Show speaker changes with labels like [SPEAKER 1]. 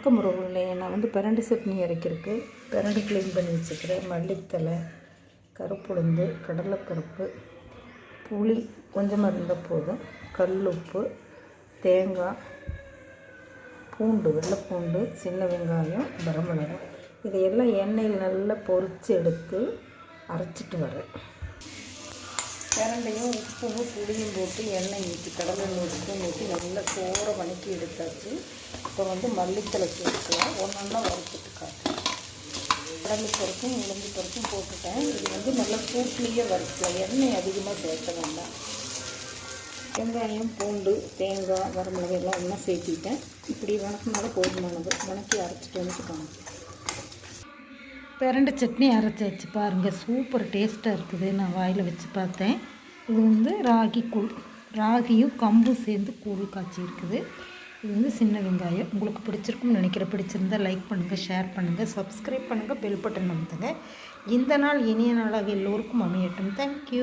[SPEAKER 1] வணக்கம் உறவுகளே. நான் பிரண்டை சட்னி அரைக்கிறதுக்கு பிரண்டை க்ளீன் பண்ணி வச்சுக்கிறேன். மல்லித்தலை, கருப்புளுந்து, கடலைப்பருப்பு, புளி கொஞ்சமாக இருந்தால் போதும், கல் உப்பு, தேங்காய், பூண்டு, வெள்ளைப்பூண்டு, சின்ன வெங்காயம், வரமிளகாய், இதையெல்லாம் எண்ணெயில் நல்லா பொரித்து எடுத்து அரைச்சிட்டு வரேன். பிரண்டையும் உப்பும் புளியும் போட்டு எண்ணெய் ஊற்றி கடலை உப்பும் ஊற்றி நல்லா சோற வணக்கி எடுத்தாச்சு. இப்போ மல்லித்தலை சேர்த்துக்கலாம். ஒன்றா வறுத்துட்டு காட்டுறேன். கடலை பருப்பும் உளுந்து பருப்பும் போட்டுட்டேன். இது நல்லா சூட்லேயே வறுக்கலாம், எண்ணெய் அதிகமாக சேர்த்த வேண்டாம். வெங்காயம், பூண்டு, தேங்காய், வரமிளகாய் எல்லாம் ஒன்றா சேர்த்திட்டேன். இப்படி வணக்கினால போதுமானது. வணக்கி அரைச்சிட்டு வந்துட்டுக்காங்க. பிரண்டை சட்னி அரைச்சாச்சு பாருங்கள், சூப்பர் டேஸ்ட்டாக இருக்குது. நான் வாயில் வச்சு பார்த்தேன். இது ராகி கூழ், ராகியும் கம்பும் சேர்ந்து கூழ் காய்ச்சி இருக்குது. இது சின்ன வெங்காயம். உங்களுக்கு பிடிச்சிருக்கும்னு நினைக்கிறேன். பிடிச்சிருந்தால் லைக் பண்ணுங்கள், ஷேர் பண்ணுங்கள், சப்ஸ்கிரைப் பண்ணுங்கள், பெல் பட்டன் அமுத்துங்க. இந்த நாள் இனிய நாளாக எல்லோருக்கும் அமையட்டும். தேங்க்யூ.